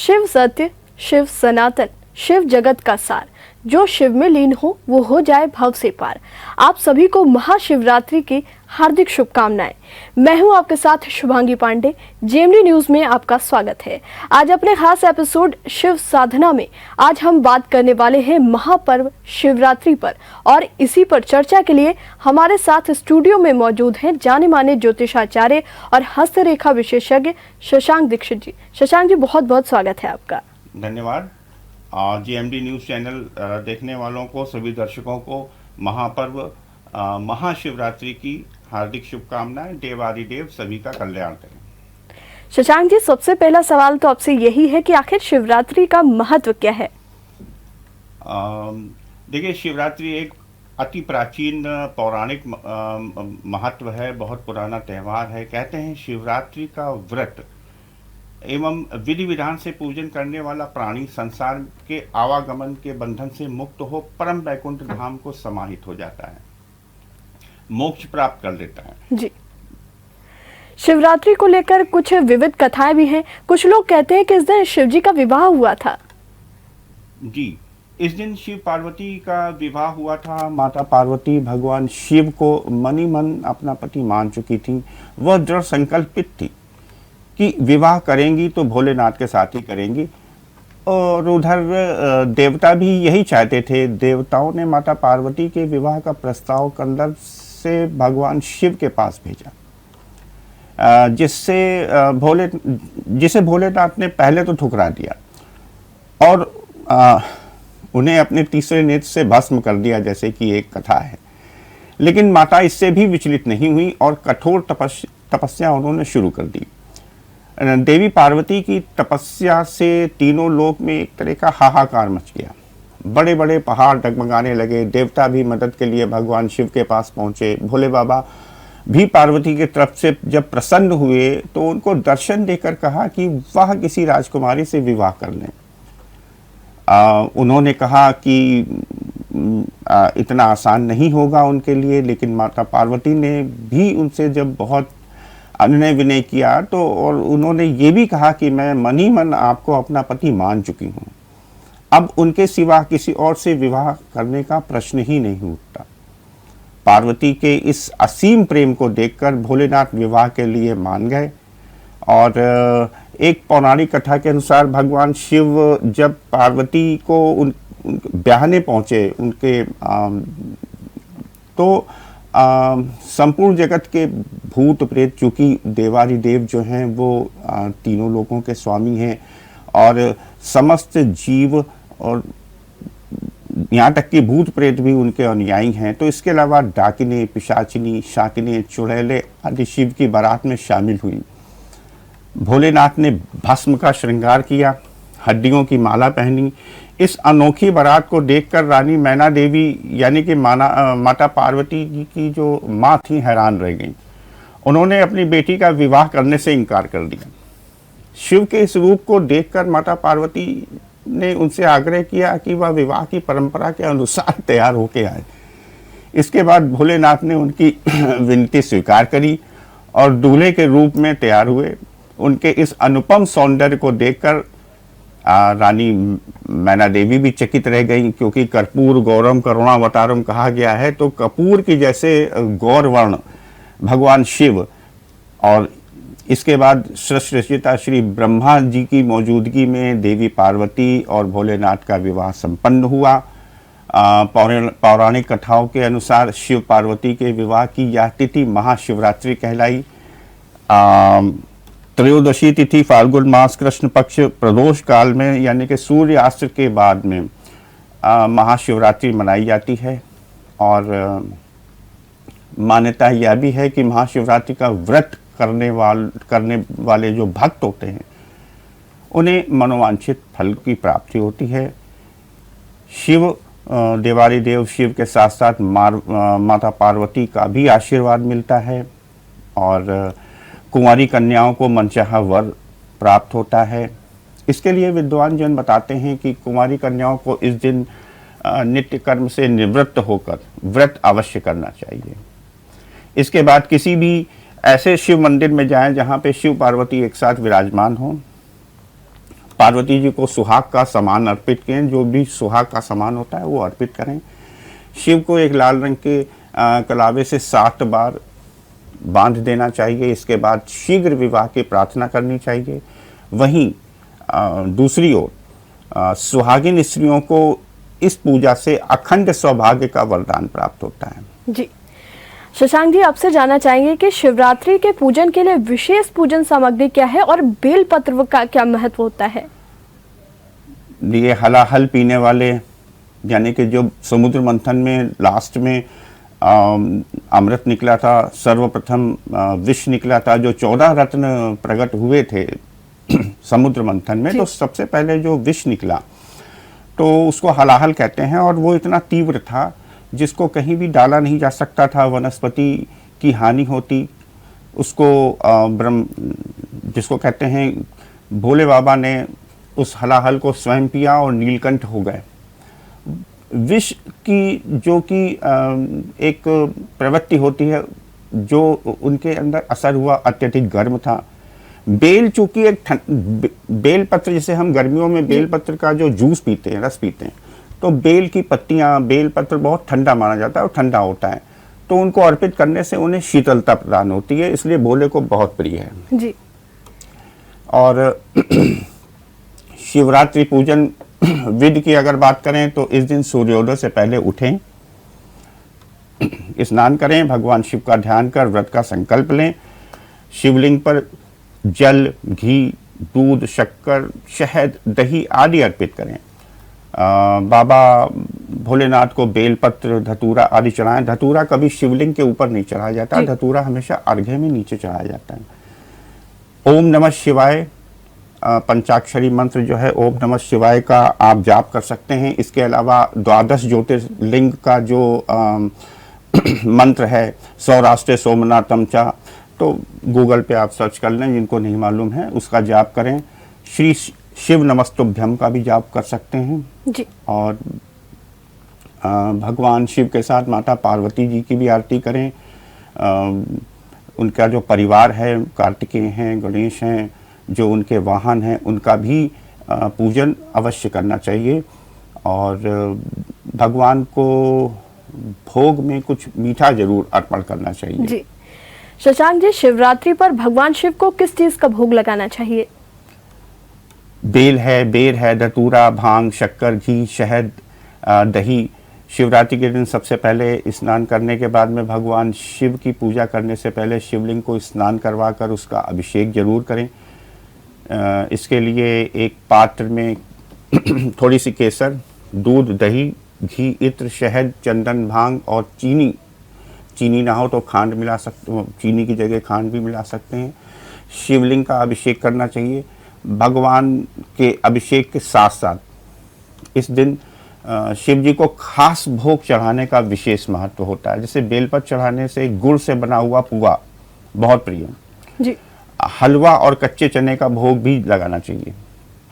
शिव सत्य, शिव सनातन, शिव जगत का सार, जो शिव में लीन हो वो हो जाए भव से पार। आप सभी को महाशिवरात्रि की हार्दिक शुभकामनाएं। मैं हूं आपके साथ शुभांगी पांडे। जेएमडी न्यूज में आपका स्वागत है। आज अपने खास एपिसोड शिव साधना में आज हम बात करने वाले हैं महापर्व शिवरात्रि पर, और इसी पर चर्चा के लिए हमारे साथ स्टूडियो में मौजूद हैं जाने माने ज्योतिषाचार्य और हस्तरेखा विशेषज्ञ शशांक दीक्षित जी। शशांक जी, बहुत बहुत स्वागत है आपका। धन्यवाद। जेएमडी न्यूज़ चैनल देखने वालों को, सभी दर्शकों को महापर्व महाशिवरात्रि की हार्दिक शुभकामनाएं। देवादिदेव सभी का कल्याण करें। शशांक जी, सबसे पहला सवाल तो आपसे यही है कि आखिर शिवरात्रि का महत्व क्या है? देखिए, शिवरात्रि एक अति प्राचीन पौराणिक महत्व है, बहुत पुराना त्यौहार है। कहते हैं शिवरात्रि का व्रत एवं विधि विधान से पूजन करने वाला प्राणी संसार के आवागमन के बंधन से मुक्त हो परम वैकुंठ धाम को समाहित हो जाता है, मोक्ष प्राप्त कर लेता है। जी, शिवरात्रि को लेकर कुछ विविध कथाएं भी हैं। कुछ लोग कहते हैं कि इस दिन शिव जी का विवाह हुआ था। जी, इस दिन शिव पार्वती का विवाह हुआ था। माता पार्वती भगवान शिव को मनी मन अपना पति मान चुकी थी। वह दृढ़ संकल्पित थी कि विवाह करेंगी तो भोलेनाथ के साथ ही करेंगी, और उधर देवता भी यही चाहते थे। देवताओं ने माता पार्वती के विवाह का प्रस्ताव कंदर्प से भगवान शिव के पास भेजा, जिसे भोलेनाथ ने पहले तो ठुकरा दिया और उन्हें अपने तीसरे नेत्र से भस्म कर दिया, जैसे कि एक कथा है। लेकिन माता इससे भी विचलित नहीं हुई और कठोर तपस्या उन्होंने शुरू कर दी। देवी पार्वती की तपस्या से तीनों लोक में एक तरह का हाहाकार मच गया। बड़े बड़े पहाड़ डगमगाने लगे। देवता भी मदद के लिए भगवान शिव के पास पहुंचे। भोले बाबा भी पार्वती की तरफ से जब प्रसन्न हुए तो उनको दर्शन देकर कहा कि वह किसी राजकुमारी से विवाह कर लें। उन्होंने कहा कि इतना आसान नहीं होगा उनके लिए, लेकिन माता पार्वती ने भी उनसे जब बहुत अनुनय विनय किया तो और उन्होंने ये भी कहा कि मैं मन ही मन आपको अपना पति मान चुकी हूँ, अब उनके सिवा किसी और से विवाह करने का प्रश्न ही नहीं उठता। पार्वती के इस असीम प्रेम को देखकर भोलेनाथ विवाह के लिए मान गए। और एक पौराणिक कथा के अनुसार भगवान शिव जब पार्वती को ब्याहने पहुँचे उनके तो संपूर्ण जगत के भूत प्रेत, चूँकि देवादिदेव जो हैं वो तीनों लोकों के स्वामी हैं और समस्त जीव और यहाँ तक कि भूत प्रेत भी उनके अनुयायी हैं, तो इसके अलावा डाकिने, पिशाचिनी, शाकिने, चुड़ैले आदि शिव की बारात में शामिल हुई। भोलेनाथ ने भस्म का श्रृंगार किया, हड्डियों की माला पहनी। इस अनोखी बारात को देखकर रानी मैना देवी यानी कि माता पार्वती जी की जो माँ थी हैरान रह गईं। उन्होंने अपनी बेटी का विवाह करने से इनकार कर दिया। शिव के इस रूप को देखकर माता पार्वती ने उनसे आग्रह किया कि वह विवाह की परंपरा के अनुसार तैयार होके आए। इसके बाद भोलेनाथ ने उनकी विनती स्वीकार करी और दूल्हे के रूप में तैयार हुए। उनके इस अनुपम सौंदर्य को देखकर रानी मैना देवी भी चकित रह गई, क्योंकि कर्पूर गौरम करुणावतारम कहा गया है, तो कपूर की जैसे गौर वर्ण भगवान शिव। और इसके बाद सृष्टिरचयिता श्री ब्रह्मा जी की मौजूदगी में देवी पार्वती और भोलेनाथ का विवाह संपन्न हुआ। पौराणिक कथाओं के अनुसार शिव पार्वती के विवाह की यह तिथि महाशिवरात्रि कहलाई। त्रयोदशी तिथि फाल्गुन मास कृष्ण पक्ष प्रदोष काल में यानी कि सूर्यास्त के बाद में महाशिवरात्रि मनाई जाती है। और मान्यता यह भी है कि महाशिवरात्रि का व्रत करने वाले जो भक्त होते हैं उन्हें मनोवांछित फल की प्राप्ति होती है। शिव देवादिदेव शिव के साथ साथ माता पार्वती का भी आशीर्वाद मिलता है और कुंवारी कन्याओं को मनचाहा वर प्राप्त होता है। इसके लिए विद्वान जन बताते हैं कि कुंवारी कन्याओं को इस दिन नित्य कर्म से निवृत्त होकर व्रत अवश्य करना चाहिए। इसके बाद किसी भी ऐसे शिव मंदिर में जाएं जहां पे शिव पार्वती एक साथ विराजमान हो। पार्वती जी को सुहाग का सामान अर्पित करें, जो भी सुहाग का सामान होता है वो अर्पित करें। शिव को एक लाल रंग के कलावे से 7 बार बांध देना चाहिए। इसके बाद शीघ्र विवाह की प्रार्थना करनी चाहिए। वहीं दूसरी ओर सुहागिन स्त्रियों को इस पूजा से अखंड सौभाग्य का वरदान प्राप्त होता है। जी शशांक जी, आपसे जानना चाहेंगे कि शिवरात्रि के पूजन के लिए विशेष पूजन सामग्री क्या है और बेलपत्र का क्या महत्व होता है? ये हलाहल पीने वाले, यानी कि जो समुद्र मंथन में लास्ट में अमृत निकला था, सर्वप्रथम विष निकला था, जो 14 रत्न प्रकट हुए थे समुद्र मंथन में, तो सबसे पहले जो विष निकला तो उसको हलाहल कहते हैं। और वो इतना तीव्र था जिसको कहीं भी डाला नहीं जा सकता था, वनस्पति की हानि होती। उसको जिसको कहते हैं, भोले बाबा ने उस हलाहल को स्वयं पिया और नीलकंठ हो गए। विष की जो कि एक प्रवृत्ति होती है, जो उनके अंदर असर हुआ, अत्यधिक गर्म था। बेल चूंकि एक बेल पत्र, जैसे हम गर्मियों में बेल पत्र का जो जूस पीते हैं, रस पीते हैं, तो बेल की पत्तियां, बेल पत्र बहुत ठंडा माना जाता है और ठंडा होता है, तो उनको अर्पित करने से उन्हें शीतलता प्रदान होती है, इसलिए भोले को बहुत प्रिय है जी। और शिवरात्रि पूजन विधि की अगर बात करें तो इस दिन सूर्योदय से पहले उठें, स्नान करें, भगवान शिव का ध्यान कर व्रत का संकल्प लें, शिवलिंग पर जल, घी, दूध, शक्कर, शहद, दही आदि अर्पित करें। बाबा भोलेनाथ को बेलपत्र, धतूरा आदि चढ़ाएं। धतूरा कभी शिवलिंग के ऊपर नहीं चढ़ाया जाता, धतूरा हमेशा अर्घ्य में नीचे चढ़ाया जाता है। ओम नमः शिवाय पंचाक्षरी मंत्र जो है ओम नमः शिवाय का आप जाप कर सकते हैं। इसके अलावा 12 ज्योतिर्लिंग का जो मंत्र है, सौराष्ट्र सोमनाथम चा, तो गूगल पे आप सर्च कर लें, जिनको नहीं मालूम है उसका जाप करें। श्री शिव नमस्तुभ्यम का भी जाप कर सकते हैं जी। और भगवान शिव के साथ माता पार्वती जी की भी आरती करें। उनका जो परिवार है, कार्तिकेय हैं, गणेश हैं, जो उनके वाहन हैं, उनका भी पूजन अवश्य करना चाहिए। और भगवान को भोग में कुछ मीठा जरूर अर्पण करना चाहिए जी। शशांक जी, शिवरात्रि पर भगवान शिव को किस चीज का भोग लगाना चाहिए? बेल है, बेर है, धतूरा, भांग, शक्कर, घी, शहद, दही। शिवरात्रि के दिन सबसे पहले स्नान करने के बाद में भगवान शिव की पूजा करने से पहले शिवलिंग को स्नान करवा कर उसका अभिषेक जरूर करें। इसके लिए एक पात्र में थोड़ी सी केसर, दूध, दही, घी, इत्र, शहद, चंदन, भांग और चीनी ना हो तो खांड मिला सकते हो, चीनी की जगह खांड भी मिला सकते हैं। शिवलिंग का अभिषेक करना चाहिए। भगवान के अभिषेक के साथ साथ इस दिन शिव जी को खास भोग चढ़ाने का विशेष महत्व होता है। जैसे बेलपत्र चढ़ाने से गुड़ से बना हुआ पुआ बहुत प्रिय जी। हलवा और कच्चे चने का भोग भी लगाना चाहिए।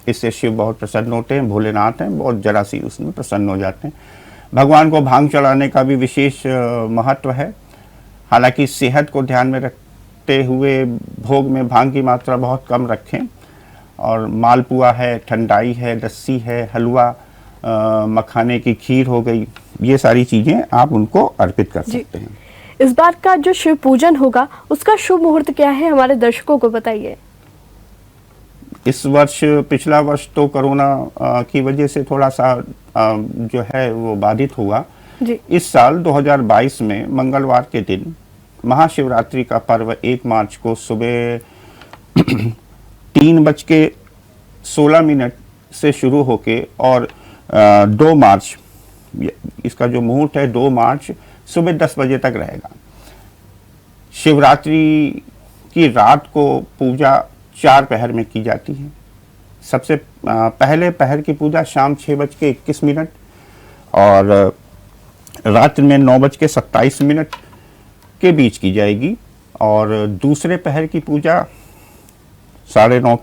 इससे शिव बहुत प्रसन्न होते हैं, भोलेनाथ हैं, बहुत जरा सी उसमें प्रसन्न हो जाते हैं। भगवान को भांग चढ़ाने का भी विशेष महत्व है। हालांकि सेहत को ध्यान में रखते हुए भोग में भांग की मात्रा बहुत कम रखें। और मालपुआ है, ठंडाई है, लस्सी है, हलवा, मखाने की खीर हो गई, ये सारी चीज़ें आप उनको अर्पित कर सकते हैं। इस बार का जो शिव पूजन होगा उसका शुभ मुहूर्त क्या है, हमारे दर्शकों को बताइए। इस वर्ष, पिछला वर्ष तो कोरोना की वजह से थोड़ा सा जो है वो बाधित हुआ जी। इस साल 2022 में मंगलवार के दिन महाशिवरात्रि का पर्व 1 मार्च को सुबह 3:16 से शुरू होके और 2 मार्च, इसका जो मुहूर्त है 2 मार्च सुबह 10 बजे तक रहेगा। शिवरात्रि की रात को पूजा 4 पहर में की जाती है। सबसे पहले पहर की पूजा शाम 6:21 और रात्रि में 9:27 के बीच की जाएगी। और दूसरे पहर की पूजा 9:30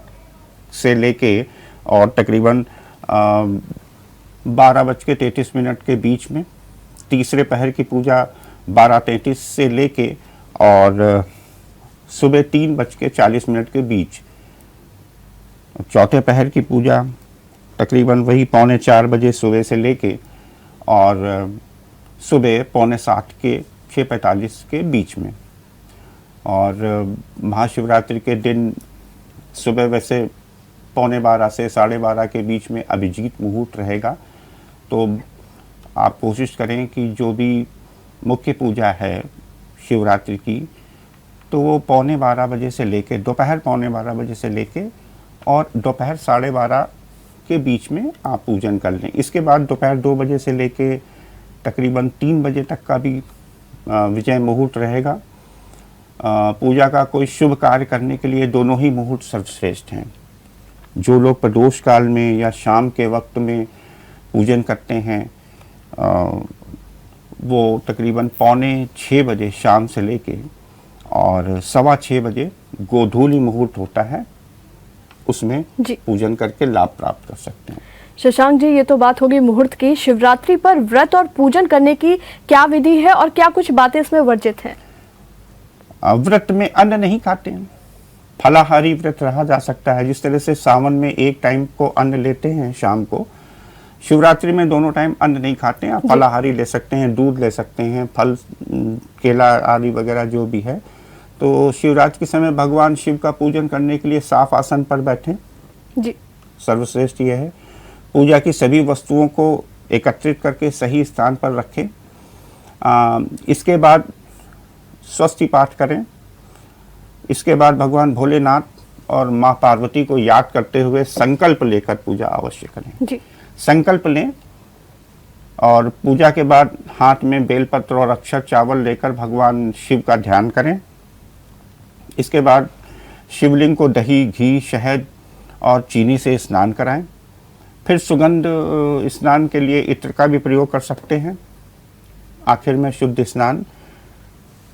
से लेके और तकरीबन 12:33 के बीच में। तीसरे पहर की पूजा 12:33 से लेके और सुबह 3:40 के बीच चौथे पहर की पूजा तकरीबन वही 3:45 बजे सुबह से लेके और सुबह 6:45 के 6:45 के बीच में। और महाशिवरात्रि के दिन सुबह वैसे 11:15 से 12:30 के बीच में अभिजीत मुहूर्त रहेगा। तो आप कोशिश करें कि जो भी मुख्य पूजा है शिवरात्रि की, तो वो 11:15 बजे से लेके दोपहर 11:15 बजे से लेके और दोपहर 12:30 के बीच में आप पूजन कर लें। इसके बाद दोपहर 2 बजे से लेके तकरीबन 3 बजे तक का भी विजय मुहूर्त रहेगा। पूजा का कोई शुभ कार्य करने के लिए दोनों ही मुहूर्त सर्वश्रेष्ठ हैं। जो लोग प्रदोष काल में या शाम के वक्त में पूजन करते हैं, वो तकरीबन 5:45 बजे शाम से लेके और 6:15 बजे गोधूली मुहूर्त होता है, उसमें पूजन करके लाभ प्राप्त कर सकते हैं। शशांक जी, ये तो बात होगी मुहूर्त की। शिवरात्रि पर व्रत और पूजन करने की क्या विधि है और क्या कुछ बातें इसमें वर्जित हैं? व्रत में अन्न नहीं खाते हैं, फलाहारी व्रत रहा जा सकता है। जिस तरह से सावन में एक टाइम को अन्न लेते हैं शाम को, शिवरात्रि में दोनों टाइम अन्न नहीं खाते हैं। आप फलाहारी ले सकते हैं, दूध ले सकते हैं, फल केला आदि वगैरह जो भी है। तो शिवरात्रि के समय भगवान शिव का पूजन करने के लिए साफ आसन पर बैठें जी। सर्वश्रेष्ठ यह है। पूजा की सभी वस्तुओं को एकत्रित करके सही स्थान पर रखें। इसके बाद स्वस्ति पाठ करें। इसके बाद भगवान भोलेनाथ और माँ पार्वती को याद करते हुए संकल्प लेकर पूजा अवश्य करें जी। संकल्प लें और पूजा के बाद हाथ में बेलपत्र और अक्षत चावल लेकर भगवान शिव का ध्यान करें। इसके बाद शिवलिंग को दही, घी, शहद और चीनी से स्नान कराएं। फिर सुगंध स्नान के लिए इत्र का भी प्रयोग कर सकते हैं। आखिर में शुद्ध स्नान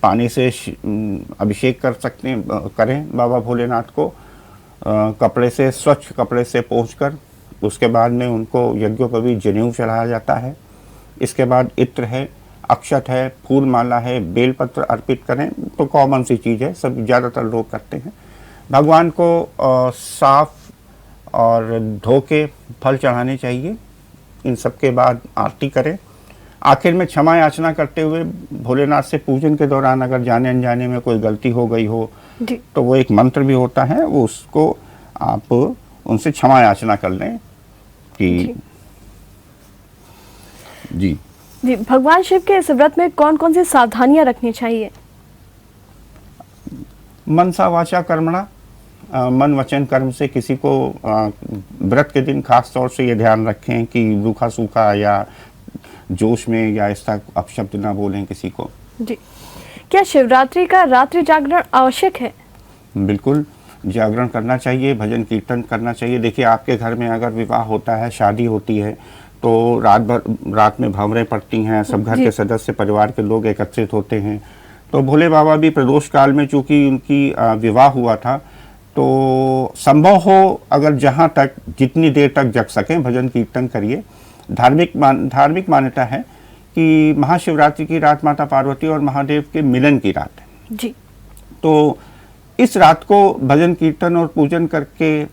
पानी से अभिषेक कर सकते हैं, करें बाबा भोलेनाथ को कपड़े से, स्वच्छ कपड़े से पोंछकर। उसके बाद में उनको यज्ञोपवीत जनेऊ चढ़ाया जाता है। इसके बाद इत्र है, अक्षत है, फूल माला है, बेलपत्र अर्पित करें। तो कॉमन सी चीज़ है, सब ज़्यादातर लोग करते हैं। भगवान को साफ और धो के फल चढ़ाने चाहिए। इन सब के बाद आरती करें। आखिर में क्षमा याचना करते हुए भोलेनाथ से पूजन के दौरान अगर जाने अनजाने में कोई गलती हो गई हो जी। तो वो एक मंत्र भी होता है, वो उसको आप उनसे क्षमा याचना कर लें कि जी। जी, भगवान शिव के इस व्रत में कौन कौन सी सावधानियां रखनी चाहिए? मनसा वाचा कर्मणा, मन वचन कर्म से किसी को व्रत के दिन खास तौर से ये ध्यान रखें कि रूखा सूखा या जोश में या ऐसा अपशब्द ना बोलें किसी को। जी। क्या शिवरात्रि का रात्रि जागरण आवश्यक है? बिल्कुल, जागरण करना चाहिए, भजन कीर्तन करना चाहिए। देखिए, आपके घर में अगर विवाह होता है, शादी होती है, तो रात में भंवरें पड़ती हैं, सब घर के सदस्य परिवार के लोग एकत्रित होते हैं। तो भोले बाबा भी प्रदोष काल में चूंकि उनकी विवाह हुआ था, तो संभव हो अगर जहाँ तक जितनी देर तक जग सकें भजन कीर्तन करिए। धार्मिक मान्यता है कि महाशिवरात्रि की रात माता पार्वती और महादेव के मिलन की रात है जी। तो इस रात को भजन कीर्तन और पूजन करके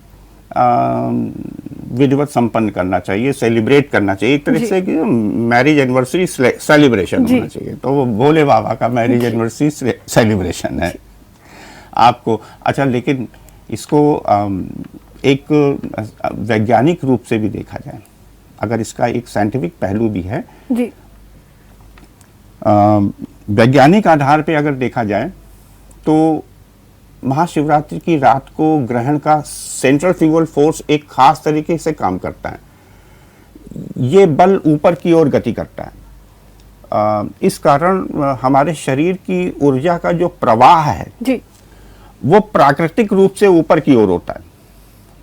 विधिवत संपन्न करना चाहिए, सेलिब्रेट करना चाहिए। एक तरह से कि मैरिज एनिवर्सरी सेलिब्रेशन होना चाहिए। तो वो भोले बाबा का मैरिज एनिवर्सरी सेलिब्रेशन है आपको। अच्छा, लेकिन इसको एक वैज्ञानिक रूप से भी देखा जाए, अगर इसका एक साइंटिफिक पहलू भी है जी। वैज्ञानिक आधार पे अगर देखा जाए तो महाशिवरात्रि की रात को ग्रहण का सेंट्रल फ्यूअल फोर्स एक खास तरीके से काम करता है। ये बल ऊपर की ओर गति करता है। इस कारण हमारे शरीर की ऊर्जा का जो प्रवाह है जी, वो प्राकृतिक रूप से ऊपर की ओर होता है।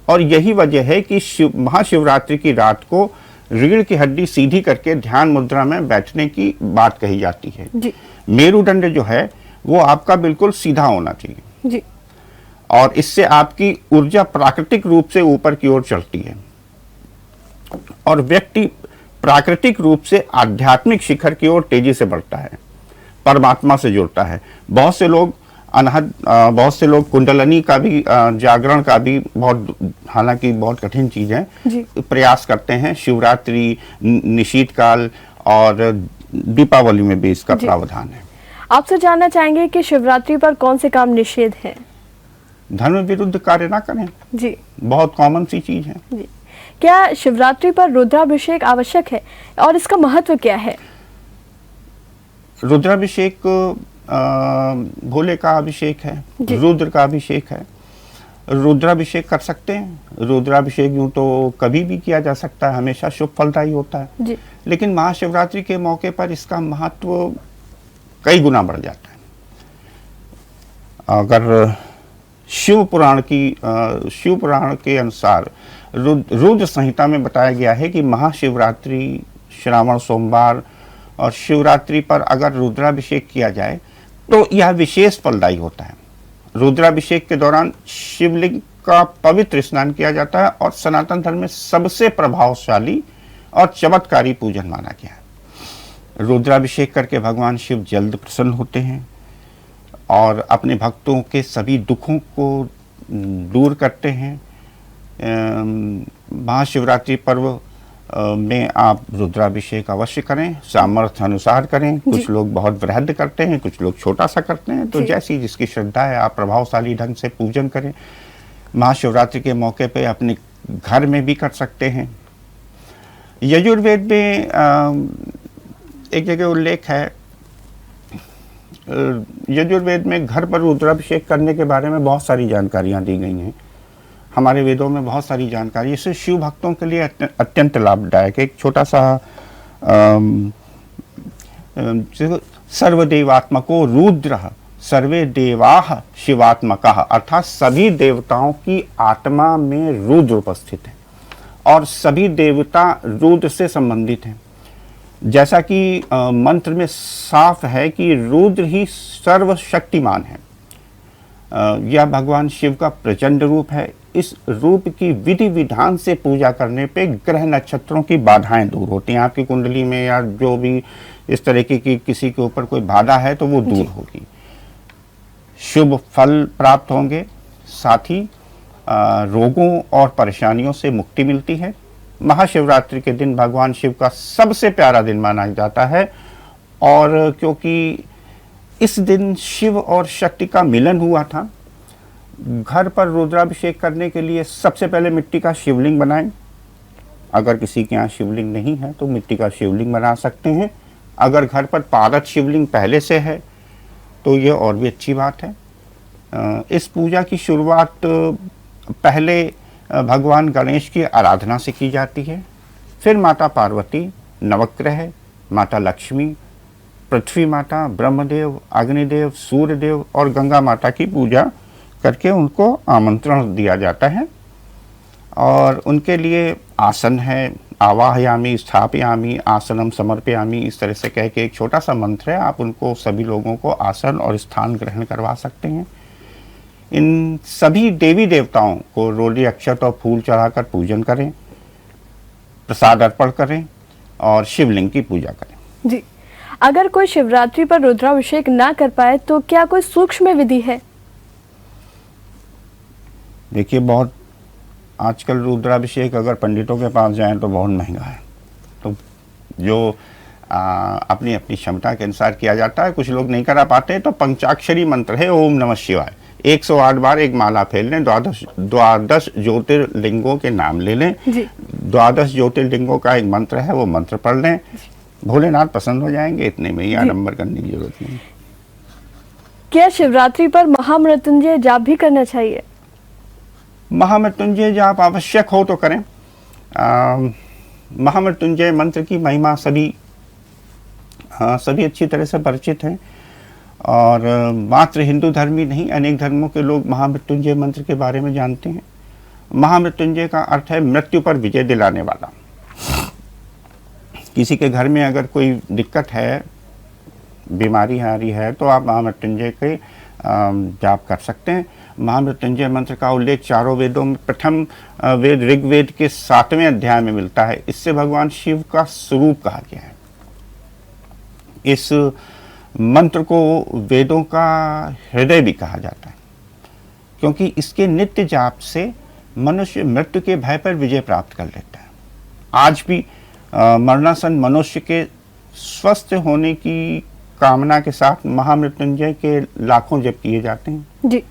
और यही वजह है कि महाशिवरात्रि की रात को रीढ़ की हड्डी सीधी करके ध्यान मुद्रा में बैठने की बात कही जाती है जी। मेरुदंड जो है वो आपका बिल्कुल सीधा होना चाहिए जी। और इससे आपकी ऊर्जा प्राकृतिक रूप से ऊपर की ओर चलती है और व्यक्ति प्राकृतिक रूप से आध्यात्मिक शिखर की ओर तेजी से बढ़ता है, परमात्मा से जुड़ता है। बहुत से लोग अनहद बहुत से लोग कुंडलनी का भी जागरण का भी बहुत, हालांकि बहुत कठिन चीज है, जी। प्रयास करते हैं। शिवरात्रि, निशीत काल और दीपावली में भी इसका जी। प्रावधान है। आपसे जानना चाहेंगे कि शिवरात्रि पर कौन से काम निषेध हैं? धर्म विरुद्ध कार्य ना करें, जी। बहुत कॉमन सी चीज है। जी। क्या शिवरात्रि पर रुद्राभिषेक आवश्यक है और इसका महत्व क्या है? रुद्राभिषेक भोले का अभिषेक है, जी। रुद्र का अभिषेक है। रुद्राभिषेक कर सकते हैं। रुद्राभिषेक यूं तो कभी भी किया जा सकता है, हमेशा शुभ फलदायी होता है। जी। लेकिन महाशिवरात्रि के मौके पर इसका महत्व कई गुना बढ़ जाता है। अगर शिव पुराण के अनुसार रुद्र संहिता में बताया गया है कि महाशिवरात्रि, श्रावण सोमवार और शिवरात्रि पर अगर रुद्राभिषेक किया जाए तो यह विशेष फलदायी होता है। रुद्राभिषेक के दौरान शिवलिंग का पवित्र स्नान किया जाता है और सनातन धर्म में सबसे प्रभावशाली और चमत्कारी पूजन माना गया है। रुद्राभिषेक करके भगवान शिव जल्द प्रसन्न होते हैं और अपने भक्तों के सभी दुखों को दूर करते हैं। महाशिवरात्रि पर्व में आप रुद्राभिषेक अवश्य करें, सामर्थ्य अनुसार करें। कुछ लोग बहुत वृहद करते हैं, कुछ लोग छोटा सा करते हैं, तो जैसी जिसकी श्रद्धा है आप प्रभावशाली ढंग से पूजन करें। महाशिवरात्रि के मौके पे अपने घर में भी कर सकते हैं। यजुर्वेद में एक जगह उल्लेख है, यजुर्वेद में घर पर रुद्राभिषेक करने के बारे में बहुत सारी जानकारियां दी गई हैं। हमारे वेदों में बहुत सारी जानकारी, इससे शिव भक्तों के लिए अत्यंत लाभदायक है। एक छोटा सा सर्वदेवात्मको रुद्र सर्वे देवाः शिवात्मकः, अर्थात सभी देवताओं की आत्मा में रुद्र उपस्थित है और सभी देवता रुद्र से संबंधित हैं। जैसा कि मंत्र में साफ है कि रुद्र ही सर्वशक्तिमान है। यह भगवान शिव का प्रचंड रूप है। इस रूप की विधि विधान से पूजा करने पे ग्रह नक्षत्रों की बाधाएं दूर होती हैं। आपकी कुंडली में या जो भी इस तरह की किसी के ऊपर कोई बाधा है तो वो दूर होगी, शुभ फल प्राप्त होंगे, साथ ही रोगों और परेशानियों से मुक्ति मिलती है। महाशिवरात्रि के दिन भगवान शिव का सबसे प्यारा दिन माना जाता है और क्योंकि इस दिन शिव और शक्ति का मिलन हुआ था, घर पर रुद्राभिषेक करने के लिए सबसे पहले मिट्टी का शिवलिंग बनाएं। अगर किसी के यहाँ शिवलिंग नहीं है तो मिट्टी का शिवलिंग बना सकते हैं। अगर घर पर पारद शिवलिंग पहले से है तो ये और भी अच्छी बात है। इस पूजा की शुरुआत पहले भगवान गणेश की आराधना से की जाती है, फिर माता पार्वती, नवग्रह, माता लक्ष्मी, पृथ्वी माता, ब्रह्मदेव, अग्निदेव, सूर्यदेव और गंगा माता की पूजा करके उनको आमंत्रण दिया जाता है और उनके लिए आसन है, आवाहयामी, स्थापयामी, आसनम समर्पयामी, इस तरह से कह के एक छोटा सा मंत्र है। आप उनको सभी लोगों को आसन और स्थान ग्रहण करवा सकते हैं। इन सभी देवी देवताओं को रोली अक्षत और फूल चढ़ाकर पूजन करें, प्रसाद अर्पण करें और शिवलिंग की पूजा करें। जी। अगर कोई शिवरात्रि पर रुद्राभिषेक ना कर पाए तो क्या कोई सूक्ष्म विधि है? देखिए, बहुत आजकल रुद्राभिषेक अगर पंडितों के पास जाएं तो बहुत महंगा है, तो जो अपनी अपनी क्षमता के अनुसार किया जाता है। कुछ लोग नहीं करा पाते तो पंचाक्षरी मंत्र है ओम नमः शिवाय, 108 बार एक माला फेर लें। द्वादश ज्योतिर्लिंगों के नाम ले लें। 12 ज्योतिर्लिंगों का एक मंत्र है, वो मंत्र पढ़ लें, भोलेनाथ प्रसन्न हो जाएंगे। इतने में ही आडंबर करने की जरूरत नहीं। क्या शिवरात्रि पर महामृत्युंजय जाप भी करना चाहिए? महामृत्युंजय जाप आवश्यक हो तो करें। महामृत्युंजय मंत्र की महिमा सभी अच्छी तरह से परिचित हैं और मात्र हिंदू धर्म ही नहीं, अनेक धर्मों के लोग महामृत्युंजय मंत्र के बारे में जानते हैं। महामृत्युंजय का अर्थ है मृत्यु पर विजय दिलाने वाला। किसी के घर में अगर कोई दिक्कत है, बीमारी आ रही है, तो आप महामृत्युंजय के जाप कर सकते हैं। महामृत्युंजय मंत्र का उल्लेख चारों वेदों में प्रथम वेद ऋग्वेद के 7वें अध्याय में मिलता है। इससे भगवान शिव का स्वरूप कहा गया है। इस मंत्र को वेदों का हृदय भी कहा जाता है, क्योंकि इसके नित्य जाप से मनुष्य मृत्यु के भय पर विजय प्राप्त कर लेता है। आज भी मरणासन मनुष्य के स्वस्थ होने की कामना के साथ महामृत्युंजय के लाखों जप किए जाते हैं जी।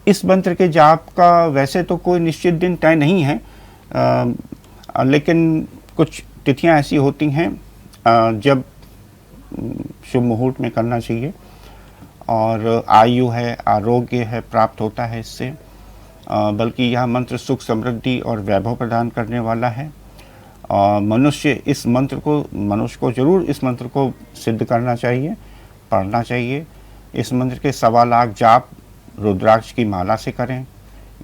इस मंत्र के जाप का वैसे तो कोई निश्चित दिन तय नहीं है, लेकिन कुछ तिथियां ऐसी होती हैं जब शुभ मुहूर्त में करना चाहिए, और आयु है, आरोग्य है, प्राप्त होता है इससे। बल्कि यह मंत्र सुख, समृद्धि और वैभव प्रदान करने वाला है। मनुष्य को जरूर इस मंत्र को सिद्ध करना चाहिए, पढ़ना चाहिए। इस मंत्र के 1.25 लाख जाप रुद्राक्ष की माला से करें।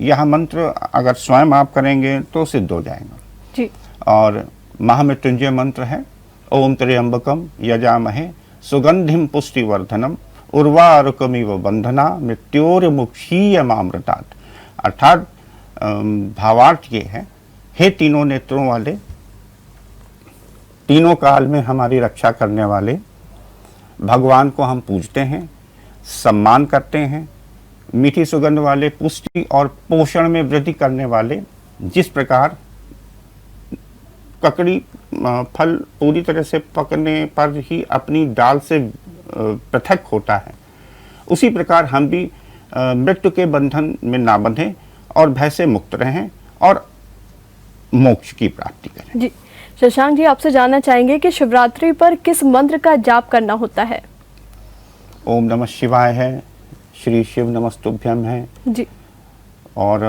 यह मंत्र अगर स्वयं आप करेंगे तो सिद्ध हो जाएगा जी। और महामृत्युंजय मंत्र है ओम त्र्यंबकम यजामहे सुगंधिम पुष्टिवर्धनम उर्वारुकमिव बंधना मृत्योर्मुक्षीयमामृतात्। अर्थात भावार्थ ये है, हे तीनों नेत्रों वाले, तीनों काल में हमारी रक्षा करने वाले भगवान को हम पूजते हैं, सम्मान करते हैं। मीठी सुगंध वाले, पुष्टि और पोषण में वृद्धि करने वाले, जिस प्रकार ककड़ी फल पूरी तरह से पकने पर ही अपनी डाल से पृथक होता है, उसी प्रकार हम भी मृत्यु के बंधन में ना बंधें और भय से मुक्त रहें और मोक्ष की प्राप्ति करें। जी शशांक जी, आपसे जानना चाहेंगे कि शिवरात्रि पर किस मंत्र का जाप करना होता है? ओम नमः शिवाय है, श्री शिव नमस्तुभ्यम है जी, और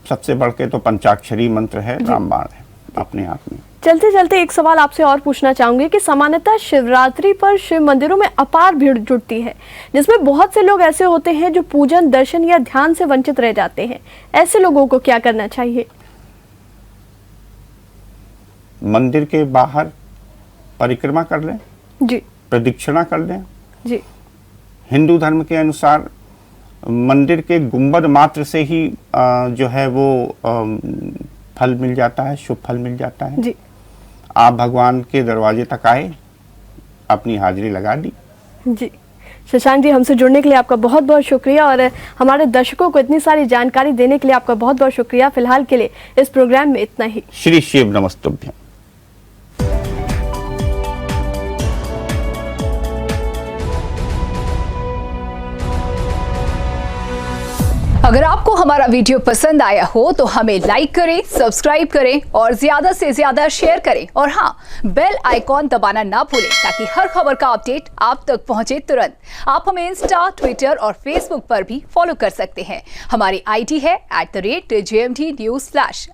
सबसे बढ़ के तो पंचाक्षरी मंत्र है, रामबाण है अपने आप में। चलते चलते एक सवाल आपसे और पूछना चाहूंगी कि सामान्यतः शिवरात्रि पर शिव मंदिरों में अपार भीड़ जुटती है, जिसमें बहुत से लोग ऐसे होते हैं जो पूजन, दर्शन या ध्यान से वंचित रह जाते हैं। ऐसे लोगों को क्या करना चाहिए? मंदिर के बाहर परिक्रमा कर लें जी, प्रदक्षिणा कर लें जी। हिंदू धर्म के अनुसार मंदिर के गुंबद मात्र से ही जो है वो फल मिल जाता है, शुभ फल मिल जाता है जी। आप भगवान के दरवाजे तक आए, अपनी हाजिरी लगा दी। जी शशांक जी, हमसे जुड़ने के लिए आपका बहुत बहुत शुक्रिया और हमारे दर्शकों को इतनी सारी जानकारी देने के लिए आपका बहुत बहुत शुक्रिया। फिलहाल के लिए इस प्रोग्राम में इतना ही। श्री शिव नमस्तुभ्यम। अगर आपको हमारा वीडियो पसंद आया हो तो हमें लाइक करें, सब्सक्राइब करें और ज्यादा से ज्यादा शेयर करें। और हाँ, बेल आइकॉन दबाना ना भूलें ताकि हर खबर का अपडेट आप तक पहुंचे तुरंत। आप हमें इंस्टा, ट्विटर और फेसबुक पर भी फॉलो कर सकते हैं। हमारी आईडी है @JMT News